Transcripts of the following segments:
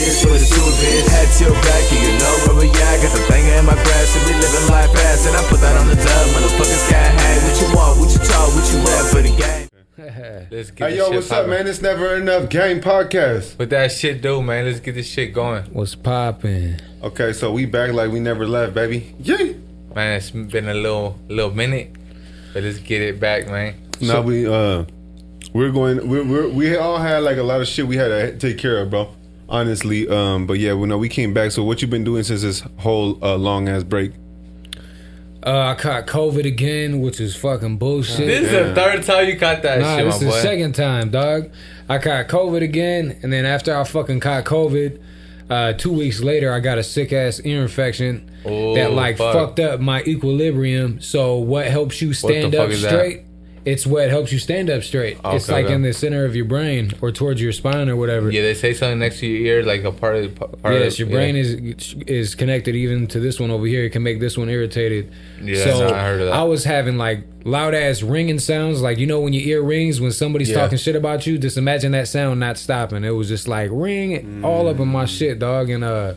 Here's what it do, bitch. Head tilt back, and you know where we at. Got the thing in my grass, and we living life fast. And I put that on the dub, motherfuckers can't hang. What you want, what you talk, what you wear for the game. Let's get Hey, yo, what's up, man? It's Never Enough Game Podcast. What that shit do, man? Let's get this shit going. What's poppin'? Okay, so we back like we never left, baby. Yeah. Man, it's been a little minute, but let's get it back, man. Now we all had like a lot of shit we had to take care of, bro. Honestly, but yeah, we came back. So what you been doing since this whole long ass break? I caught COVID again, which is fucking bullshit. This is the third time you caught that shit, this my is boy. the second time, dog. I caught COVID again, and then after I fucking caught COVID, 2 weeks later, I got a sick ass ear infection that fucked up my equilibrium. So what helps you stand up straight? It's what helps you stand up straight. Okay, it's like in the center of your brain or towards your spine or whatever. Yeah, they say something next to your ear, like a part of. Yes, your brain is connected even to this one over here. It can make this one irritated. Yeah, so I heard of that. I was having like loud ass ringing sounds, like when your ear rings when somebody's talking shit about you. Just imagine that sound not stopping. It was just like ring all up in my shit, dog, and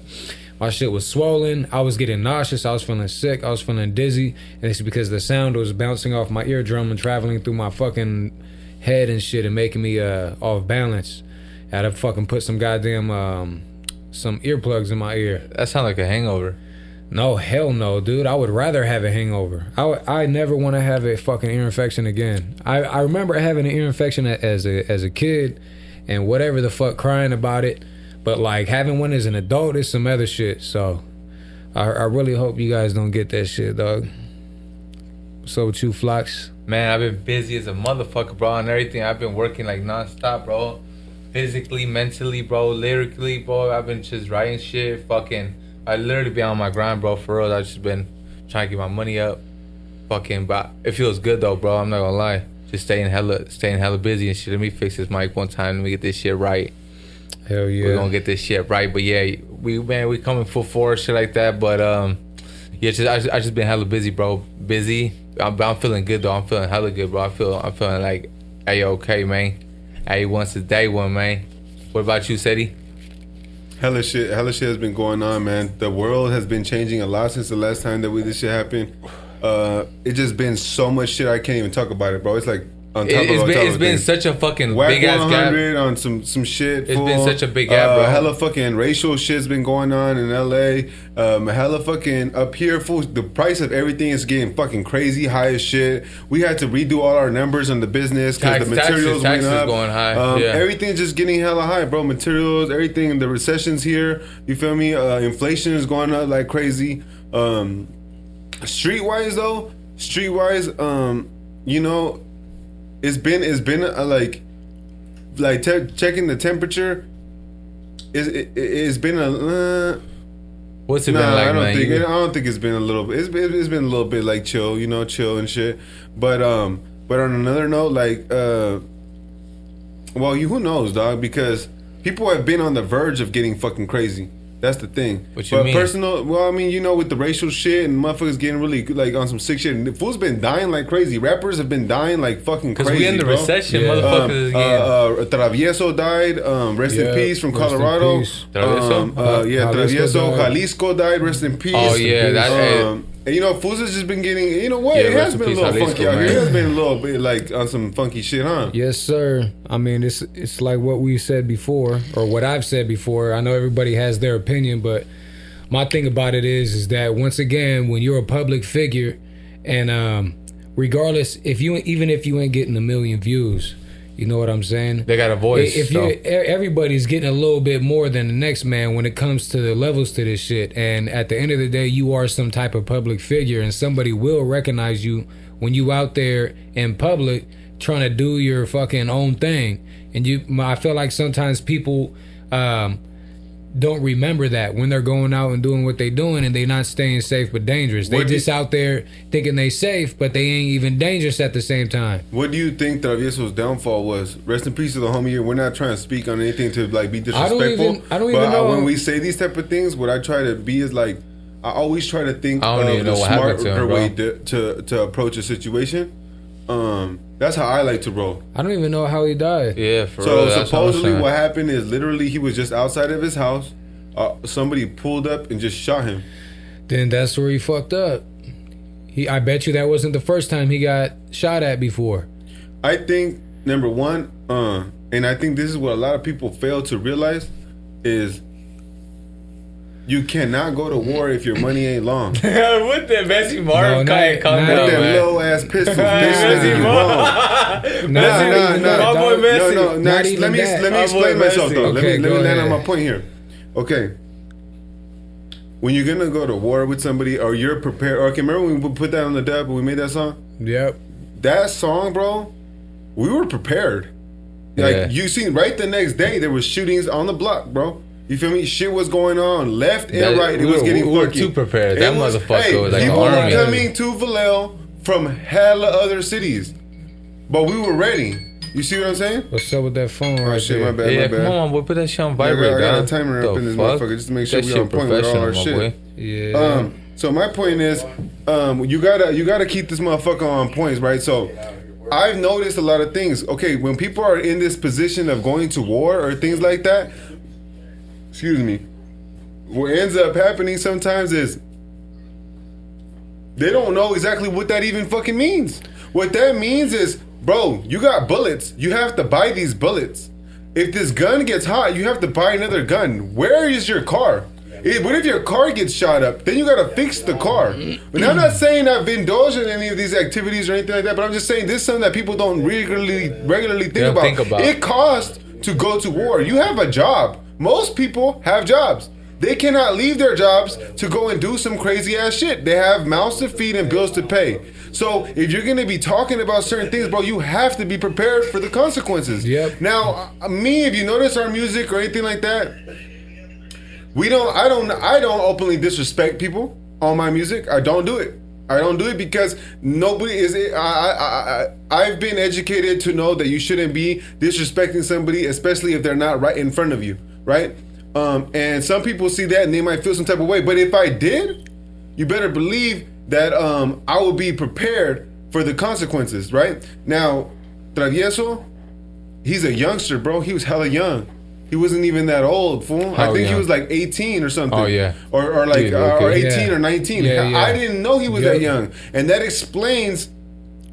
my shit was swollen. I was getting nauseous. I was feeling sick. I was feeling dizzy. And it's because the sound was bouncing off my eardrum and traveling through my fucking head and shit and making me off balance. I had to fucking put some goddamn some earplugs in my ear. That sounds like a hangover. No, hell no, dude. I would rather have a hangover. I never want to have a fucking ear infection again. I remember having an ear infection as a kid and whatever the fuck crying about it. But like having one as an adult is some other shit. So I really hope you guys don't get that shit, dog. So with you, Flox? Man, I've been busy as a motherfucker, bro, and everything. I've been working like nonstop, bro. Physically, mentally, bro, lyrically, bro. I've been just writing shit. Fucking, I literally been on my grind, bro, for real. I just been trying to get my money up. Fucking, but it feels good though, bro. I'm not gonna lie. Just staying hella busy and shit. Let me fix this mic one time. Let me get this shit right. Hell yeah. We're gonna get this shit right. But yeah, we coming full force, shit like that. But yeah, I just been hella busy, bro. Busy. I'm feeling good though. I'm feeling hella good, bro. I'm feeling like, hey, okay, man. Hey, once a day one, man. What about you, Seti? Hella shit has been going on, man. The world has been changing a lot since the last time that this shit happened. It just been so much shit I can't even talk about it, bro. It's like on top it's been such a fucking big ass gap on some shit. It's been such a big gap, bro. Hella fucking racial shit's been going on in LA. Hella fucking up here, fool. The price of everything is getting fucking crazy high as shit. We had to redo all our numbers on the business because the materials went up. Going high. Everything's just getting hella high, bro. Materials, everything. The recession's here. You feel me? Inflation is going up like crazy. Streetwise, It's been checking the temperature. It's been a. What's it been like, I man? don't think it's been a little bit. It's been a little bit like chill, chill and shit. But on another note, who knows, dog? Because people have been on the verge of getting fucking crazy. That's the thing. What you mean? Personal, with the racial shit and motherfuckers getting really like on some sick shit. And the fool's been dying like crazy. Rappers have been dying like fucking crazy. Because we in the recession, motherfuckers again. Travieso died. Rest in peace from Colorado. Travieso. Jalisco died. Rest in peace. Oh yeah, and fools has just been getting. It has been a little funky out here. It has been a little bit like on some funky shit, huh? Yes, sir. I mean, it's like what we said before, or what I've said before. I know everybody has their opinion, but my thing about it is that once again, when you're a public figure, and regardless, even if you ain't getting 1 million views, you know what I'm saying? They got a voice. Everybody's getting a little bit more than the next man when it comes to the levels to this shit. And at the end of the day, you are some type of public figure, and somebody will recognize you when you out there in public trying to do your fucking own thing. And I feel like sometimes people don't remember that when they're going out and doing what they doing, and they not staying safe but dangerous. They just out there thinking they safe, but they ain't even dangerous at the same time. What do you think Travieso's downfall was? Rest in peace to the homie here. We're not trying to speak on anything to be disrespectful. I don't even know. When we say these type of things, what I try to be is I always try to think of the smarter way to approach a situation. That's how I like to roll. I don't even know how he died. Yeah, for So real. supposedly what happened is literally he was just outside of his house. Somebody pulled up and just shot him. Then that's where he fucked up. I bet you that wasn't the first time he got shot at before. I think number one, and I think this is what a lot of people fail to realize, is you cannot go to war if your money ain't long. With that Messi Marv No, calm With down, them man. low ass pistols, Messi bitch. Marv. Nah. My boy Messi. No. Not Next, even let me that. let me My explain boy myself Messi. though. Okay, let me go land on ahead. my point here. Okay. When you're gonna go to war with somebody, or you're prepared, or okay, remember when we put that on the dub when we made that song? Yep. That song, bro, we were prepared. Like Yeah. you seen right the next day there was shootings on the block, bro. You feel me? Shit was going on left and right. It was getting we were funky. too prepared. It That was- motherfucker was like an people army. were coming to Vallejo from hella other cities, but we were ready. You see what I'm saying? What's up with that phone Oh right shit, there? my bad, Yeah, my bad. come on, boy. Put that shit on I vibrate, got a dog. timer up The in this fuck? motherfucker just to make sure That we shit on point with all our professional, my shit. boy. Yeah. So my point is, you gotta keep this motherfucker on points, right? So I've noticed a lot of things. Okay, when people are in this position of going to war or things like that, excuse me, what ends up happening sometimes is they don't know exactly what that even fucking means. What that means is, bro, you got bullets. You have to buy these bullets. If this gun gets hot, you have to buy another gun. Where is your car? What if your car gets shot up? Then you gotta fix the car. And I'm not saying I've indulged in any of these activities or anything like that, but I'm just saying this is something that people don't regularly think about. It costs to go to war. You have a job. Most people have jobs. They cannot leave their jobs to go and do some crazy ass shit. They have mouths to feed and bills to pay. So if you're gonna be talking about certain things, bro, you have to be prepared for the consequences. Yep. Now, me, if you notice our music or anything like that, I don't openly disrespect people on my music. I don't do it. I don't do it because nobody is. I've been educated to know that you shouldn't be disrespecting somebody, especially if they're not right in front of you, right? And some people see that and they might feel some type of way. But if I did, you better believe that I will be prepared for the consequences, right? Now, Travieso, he's a youngster, bro. He was hella young. He wasn't even that old, fool. I think he was like 18 or something. Oh, yeah. Or like Dude, okay. or 18 Yeah. or 19. Yeah, yeah. I didn't know he was that young. And that explains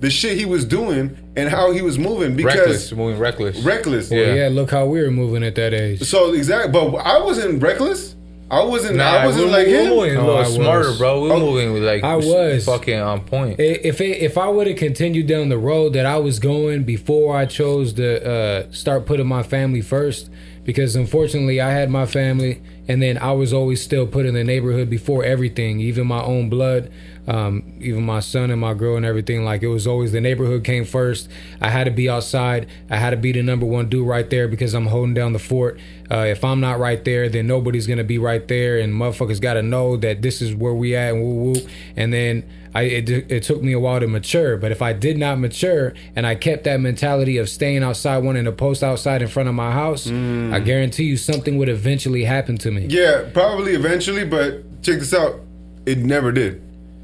the shit he was doing and how he was moving because Moving reckless. reckless. Yeah. Yeah, look how we were moving at that age. So exactly, but I wasn't reckless. I wasn't we're like him. moving a Oh, little I smarter, was. bro. We're moving with like I was. fucking on point. If I would have continued down the road that I was going before I chose to start putting my family first, because unfortunately I had my family and then I was always still putting the neighborhood before everything, even my own blood, even my son and my girl and everything. Like it was always the neighborhood came first. I had to be outside. I had to be the number one dude right there because I'm holding down the fort. If I'm not right there, then nobody's gonna be right there, and motherfuckers gotta know that this is where we at and woo woo. And then it took me a while to mature, but if I did not mature and I kept that mentality of staying outside, wanting to post outside in front of my house, I guarantee you something would eventually happen to me. Yeah, probably eventually, but check this out. It never did.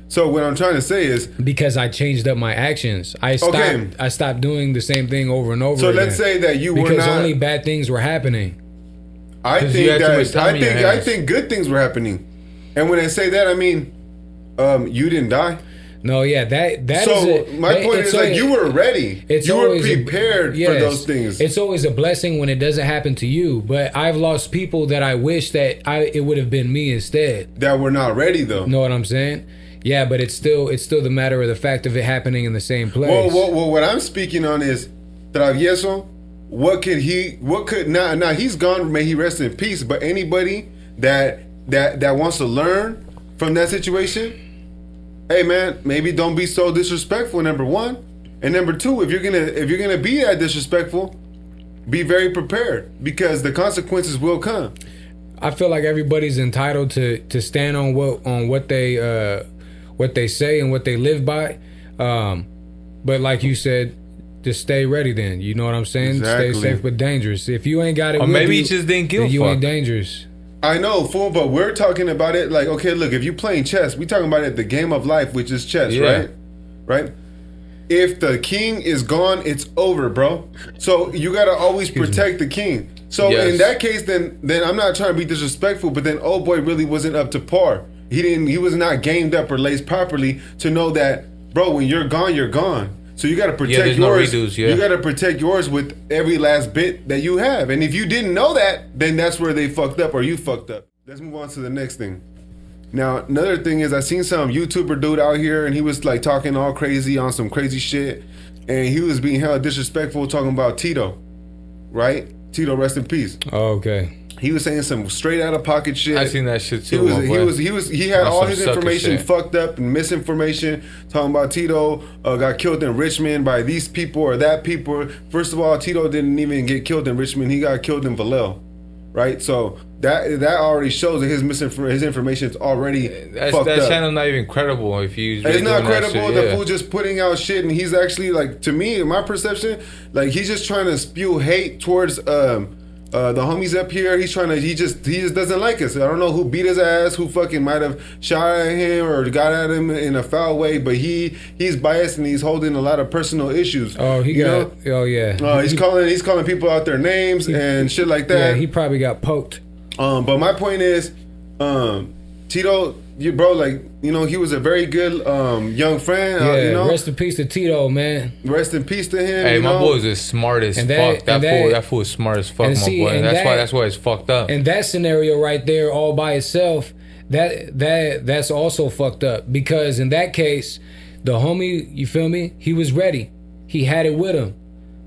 So what I'm trying to say is, Because I changed up my actions. I stopped doing the same thing over and over so again. let's say that you were because not. only bad things were happening. I 'Cause think you had too much that time in your I hands. think good things were happening, and when I say that, I mean, you didn't die. No, yeah, that So is it. my point It's is like always- you were ready. It's You were always prepared for yes. those things. It's always a blessing when it doesn't happen to you. But I've lost people that I wish that it would have been me instead. That were not ready though. Know what I'm saying? Yeah, but it's still the matter of the fact of it happening in the same place. Well, what I'm speaking on is Travieso. What could now he's gone. May he rest in peace. But anybody that wants to learn from that situation, hey man, maybe don't be so disrespectful. Number one, and number two, if you're gonna be that disrespectful, be very prepared because the consequences will come. I feel like everybody's entitled to stand on what they say and what they live by. But like you said, just stay ready then. You know what I'm saying? Exactly. Stay safe but dangerous. If you ain't got it Or with maybe you, you just didn't give a then you fuck. ain't dangerous. I know, fool, but we're talking about it like, okay, look, if you playing chess, we talking about it the game of life, which is chess, Yeah. right? if the king is gone, it's over, bro. So you gotta always protect the king. So in that case, then I'm not trying to be disrespectful, but then old boy really wasn't up to par. He was not gamed up or laced properly to know that, bro, when you're gone, you're gone. So you gotta protect yours. No redos, You gotta protect yours with every last bit that you have. And if you didn't know that, then that's where they fucked up or you fucked up. Let's move on to the next thing. Now, another thing is I seen some YouTuber dude out here and he was like talking all crazy on some crazy shit. And he was being hella disrespectful talking about Tito, right? Tito, rest in peace. Oh, okay. He was saying some straight out of pocket shit. I seen that shit too. He had all his information fucked up and misinformation talking about Tito got killed in Richmond by these people or that people. First of all, Tito didn't even get killed in Richmond. He got killed in Vallejo, right? So that already shows that his information is already fucked up. That channel's not even credible if you. It's not credible. The fool just putting out shit, and he's actually like, to me, in my perception, like he's just trying to spew hate towards the homies up here. He just doesn't like us. I don't know who beat his ass, who fucking might have shot at him or got at him in a foul way, but he's biased and he's holding a lot of personal issues. Oh, he's calling people out their names and shit like that. Yeah, he probably got poked. But my point is, Tito, he was a very good young friend. Rest in peace to Tito, man. Rest in peace to him. Hey, my boy is as smart as fuck. That fool is smart as fuck, my boy. That's why it's fucked up. And that scenario right there, all by itself, that's also fucked up, because in that case, the homie, you feel me? He was ready. He had it with him,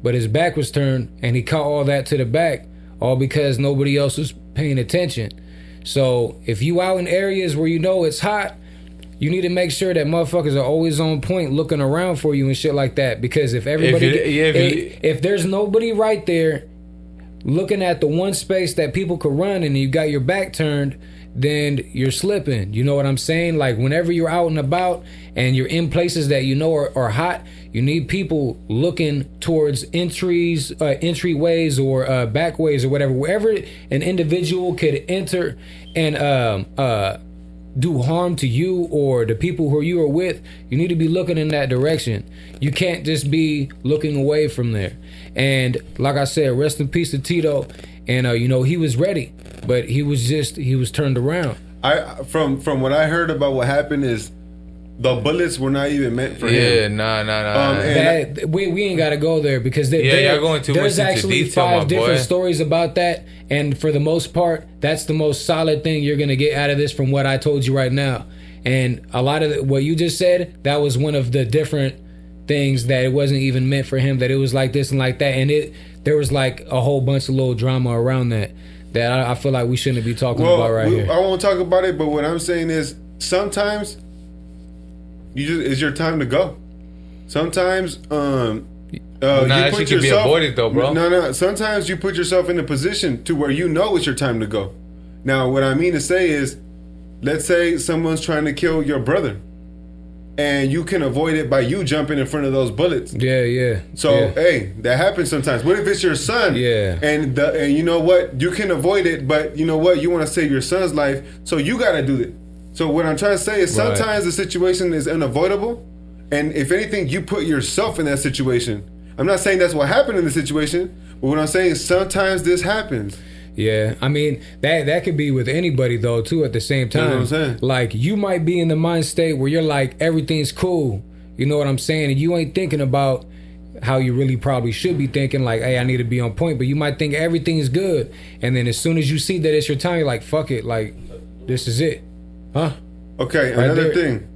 but his back was turned, and he caught all that to the back, all because nobody else was paying attention. So if you out in areas where you know it's hot, you need to make sure that motherfuckers are always on point, looking around for you and shit like that. Because if there's nobody right there looking at the one space that people could run, and you got your back turned, then you're slipping. You know what I'm saying? Like, whenever you're out and about and you're in places that you know are hot, you need people looking towards entryways or backways or whatever. Wherever an individual could enter and do harm to you or the people who you are with, you need to be looking in that direction. You can't just be looking away from there. And like I said, rest in peace to Tito. And he was ready, but he was turned around. From what I heard about what happened is the bullets were not even meant for him. Nah. We ain't got to go there, because you're going too much there's into actually detail, 5 different stories about that, and for the most part, that's the most solid thing you're gonna get out of this from what I told you right now. And a lot of what you just said, that was one of the different things, that it wasn't even meant for him, that it was like this and like that, and there was like a whole bunch of little drama around that I feel like we shouldn't be talking about right here. I won't talk about it, but what I'm saying is sometimes it's your time to go. Sometimes that shit can be avoided though, bro. No. Sometimes you put yourself in a position to where you know it's your time to go. Now, what I mean to say is, let's say someone's trying to kill your brother, and you can avoid it by you jumping in front of those bullets. Yeah. So, hey, that happens sometimes. What if it's your son? Yeah. And you know what? You can avoid it, but you know what? You want to save your son's life, so you got to do it. So what I'm trying to say is sometimes the situation is unavoidable, and if anything, you put yourself in that situation. I'm not saying that's what happened in the situation, but what I'm saying is sometimes this happens. Yeah, I mean, that could be with anybody though too at the same time. You know what I'm saying? Like, you might be in the mind state where you're like, everything's cool. You know what I'm saying? And you ain't thinking about how you really probably should be thinking, like, hey, I need to be on point. But you might think everything's good, and then as soon as you see that it's your time, you're like, fuck it, like, this is it. Huh? Okay, right another there. thing.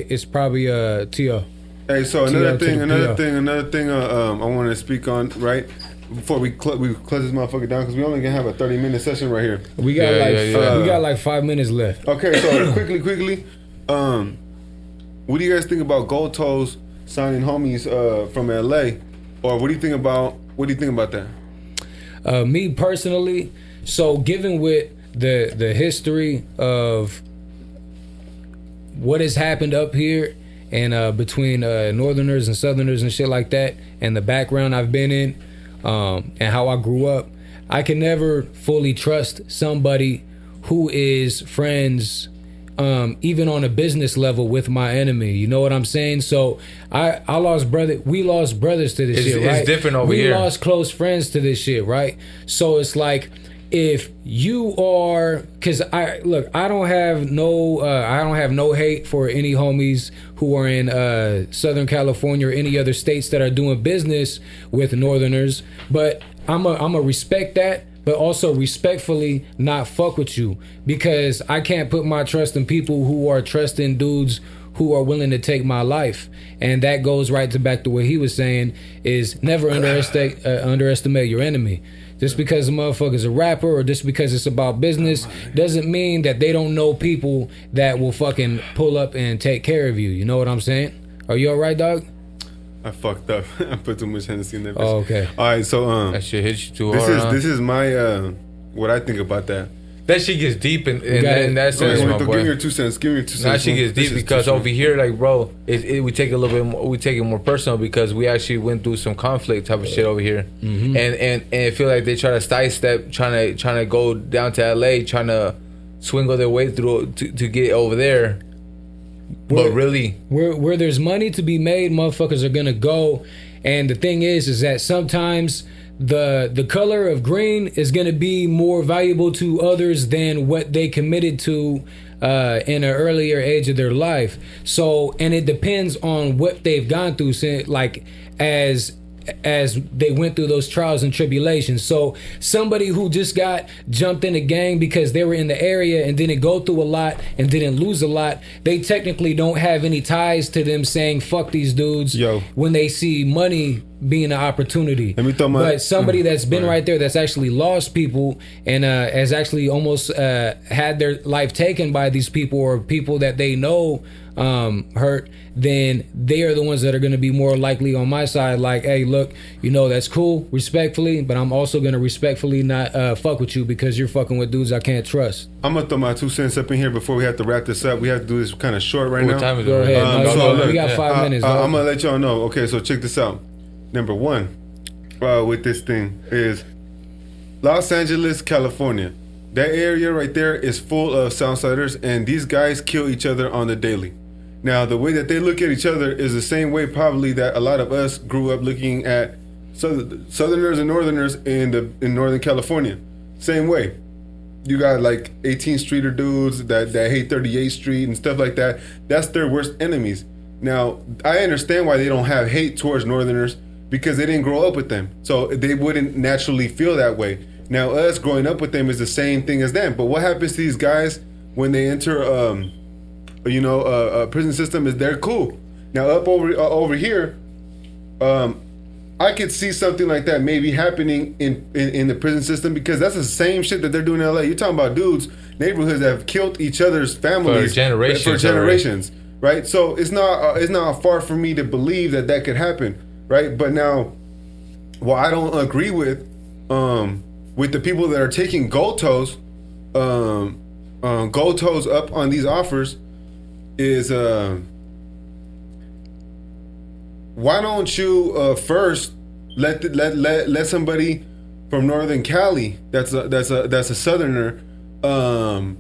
It's probably Tio. Hey, so another thing I want to speak on, right? Before we close this motherfucker down, because we only gonna have a 30-minute session right here. We got like 5 minutes left. Okay, so quickly, what do you guys think about Gold Toes signing homies from LA, or what do you think about that? Me personally, so given with the history of what has happened up here and between Northerners and Southerners and shit like that, and the background I've been in, and how I grew up, I can never fully trust somebody who is friends even on a business level with my enemy. You know what I'm saying? So I lost brother. We lost brothers to this shit, right? It's different over here. We lost close friends to this shit, right? So it's like, if you are, because I don't have no hate for any homies who are in Southern California or any other states that are doing business with Northerners, but I'm a respect that, but also respectfully not fuck with you, because I can't put my trust in people who are trusting dudes who are willing to take my life. And that goes right back to what he was saying, is never underestimate your enemy. Just because a motherfucker's a rapper or just because it's about business doesn't mean that they don't know people that will fucking pull up and take care of you. You know what I'm saying? Are you all right, dog? I fucked up. I put too much Hennessy in there. Oh, okay. All right, so that shit hits you too hard. This is my what I think about that. That shit gets deep in that sense, my boy. Give me your 2 cents. Give me your 2 cents. That shit gets deep because over here, like, bro, we take a little bit more, we take it more personal because we actually went through some conflict type of shit over here, and I feel like they try to sidestep, trying to go down to LA, trying to swingle their way through to get over there. But really, where there's money to be made, motherfuckers are gonna go. And the thing is that sometimes the color of green is going to be more valuable to others than what they committed to in an earlier age of their life. So, and it depends on what they've gone through, like as they went through those trials and tribulations. So somebody who just got jumped in a gang because they were in the area and didn't go through a lot and didn't lose a lot, they technically don't have any ties to them saying fuck these dudes when they see money being an opportunity. But somebody that's been right there, that's actually lost people and has actually almost had their life taken by these people or people that they know hurt, then they are the ones that are going to be more likely on my side. Like, hey, look, you know, that's cool, respectfully, but I'm also going to respectfully not fuck with you because you're fucking with dudes I can't trust. I'm going to throw my 2 cents up in here before we have to wrap this up. We have to do this kind of short right now. What time is it? Go ahead. We got 5 minutes. I'm going to let y'all know. Okay, so check this out. Number one with this thing is Los Angeles, California. That area right there is full of Southsiders, and these guys kill each other on the daily. Now, the way that they look at each other is the same way probably that a lot of us grew up looking at Southerners and Northerners in Northern California. Same way. You got like 18th Streeter dudes that hate 38th Street and stuff like that. That's their worst enemies. Now, I understand why they don't have hate towards Northerners because they didn't grow up with them. So they wouldn't naturally feel that way. Now, us growing up with them is the same thing as them. But what happens to these guys when they enter a prison system is they're cool. Now up over here, I could see something like that maybe happening in the prison system because that's the same shit that they're doing in LA. You're talking about dudes, neighborhoods that have killed each other's families for generations, right? So it's not far for me to believe that could happen, right? But now, what I don't agree with the people that are taking gold toes up on these offers is why don't you first let somebody from Northern Cali that's a Southerner go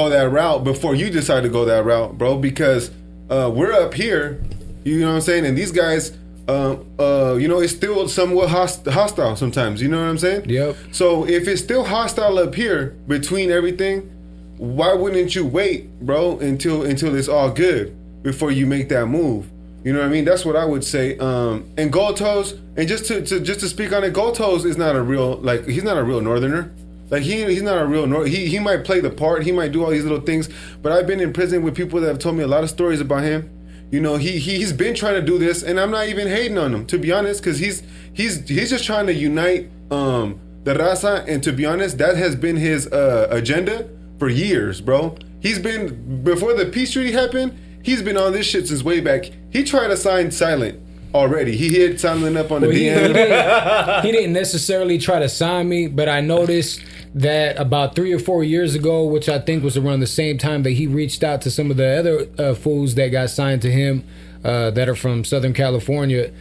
that route before you decide to go that route, bro? Because we're up here, you know what I'm saying, and these guys it's still somewhat hostile sometimes, you know what I'm saying? Yep. So if it's still hostile up here between everything, why wouldn't you wait, bro, until it's all good before you make that move? You know what I mean? That's what I would say. And Gold Toes, and just to speak on it, Gold Toes is not a real, like, he's not a real Northerner. Like he's not a real he might play the part, he might do all these little things, but I've been in prison with people that have told me a lot of stories about him. You know, he's been trying to do this, and I'm not even hating on him, to be honest, because he's just trying to unite the raza, and to be honest, that has been his agenda for years, bro. He's been, before the peace treaty happened, he's been on this shit since way back. He tried to sign silent already. He hit silent up on the DM. He didn't necessarily try to sign me, but I noticed that about 3 or 4 years ago, which I think was around the same time that he reached out to some of the other fools that got signed to him that are from Southern California,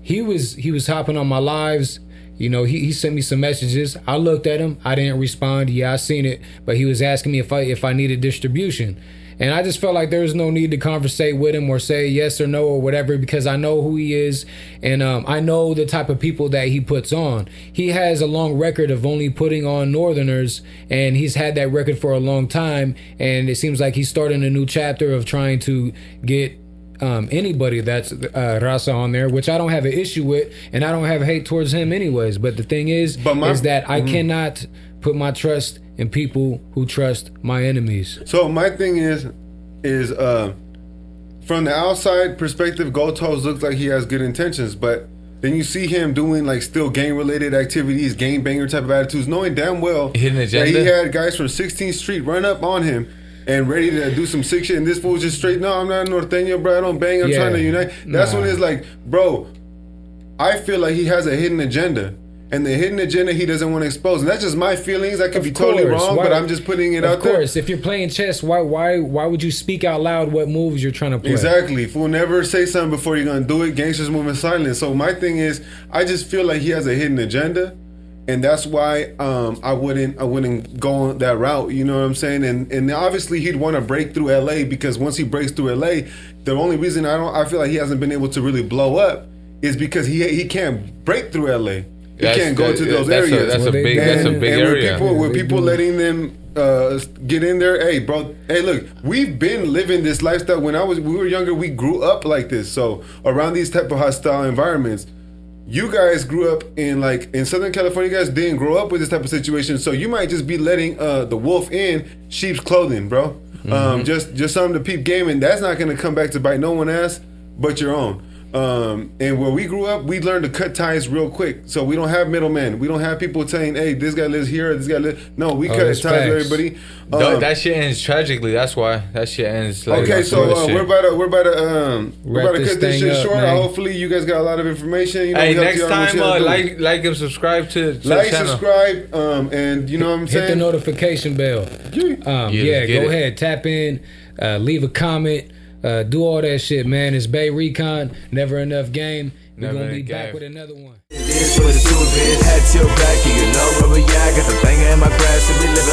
he was hopping on my lives, You know, he sent me some messages. I looked at them. I didn't respond. Yeah, I seen it, but he was asking me if I needed distribution. And I just felt like there was no need to conversate with him or say yes or no or whatever, because I know who he is, and I know the type of people that he puts on. He has a long record of only putting on Northerners, and he's had that record for a long time, and it seems like he's starting a new chapter of trying to get anybody that's Raza on there, which I don't have an issue with, and I don't have hate towards him anyways. But the thing is that I cannot put my trust in people who trust my enemies. So my thing is from the outside perspective, Gotos looks like he has good intentions, but then you see him doing like still gang related activities, gang banger type of attitudes, knowing damn well that he had guys from 16th Street run up on him and ready to do some sick shit, and this fool just straight, no, I'm not Norteño, bro, I don't bang, I'm trying to unite. That's when it's like, bro, I feel like he has a hidden agenda, and the hidden agenda he doesn't want to expose, and that's just my feelings. I could be totally wrong, but I'm just putting it out there. Of course, if you're playing chess, why would you speak out loud what moves you're trying to play? Exactly. Fool, never say something before you're gonna do it. Gangsters move in silence. So my thing is, I just feel like he has a hidden agenda, and that's why I wouldn't go on that route. You know what I'm saying? And obviously he'd want to break through LA, because once he breaks through LA, the only reason I feel like he hasn't been able to really blow up is because he can't break through LA. He can't go to those areas. That's a big area. With people letting them get in there. Hey, bro. Hey, look, we've been living this lifestyle. When we were younger, we grew up like this. So around these type of hostile environments, you guys grew up in Southern California. You guys didn't grow up with this type of situation. So you might just be letting the wolf in sheep's clothing, bro. Just something to peep game, and that's not gonna come back to bite no one ass but your own. And where we grew up, we learned to cut ties real quick. So we don't have middlemen. We don't have people saying, hey, this guy lives here, this guy lives... No, we cut ties with everybody. That shit ends tragically. That's why. That shit ends like... Okay, so we're about to cut this shit short. Hopefully you guys got a lot of information. You know, hey, next time, like and subscribe to the channel. Subscribe, and you know what I'm saying? Hit the notification bell. Go ahead, tap in, leave a comment. Do all that shit, man. It's Bay Recon, Never Enough Game. We're gonna be back with another one. It's what it do, bitch. Had your back, and you know where we at. Got the thing in my grass, and we living